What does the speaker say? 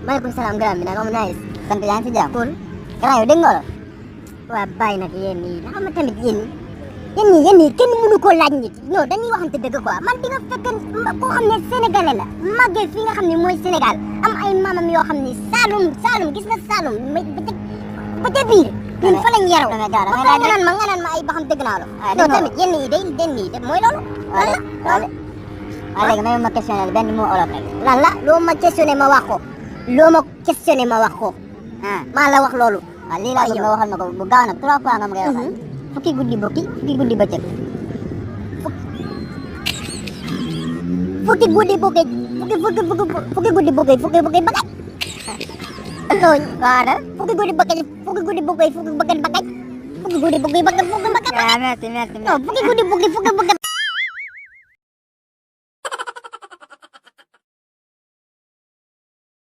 maaleykum salaam grand bi naka mu nice. sant yaa ngi si jàmm. cool. grand yow dégg nga la. waa bàyyi nag yéen ñii naka ma tamit yéen ñii kenn mënu koo laaj nit non dañuy waxante dëgg quoi man di nga fekk koo xam ne sénégalais la màggee fi nga xam ne mooy Sénégal am ay maamam yoo xam ne Saalum gis nga Saalum ba ca biir. ñun fa lañ yaroo damay gaaw damay ba laaj nga naan ma ay ba xam dëgg naa la. ah non dégg nga tamit yéen ñii day mooy loolu. waaw léegi may ma questionné benn mot olof rek. lan la loo ma questionné ma wax ko ah maa la wax loolu. waaw lii laa bëgg nga waxal ma ko bu gaaw nag 3 fois nga ma koy waxal. fukki guddi bëccëg. fukki guddi bëccëg. non waaw da. fukki guddi bëccëg. merci merci. non fukki guddi bëccëg.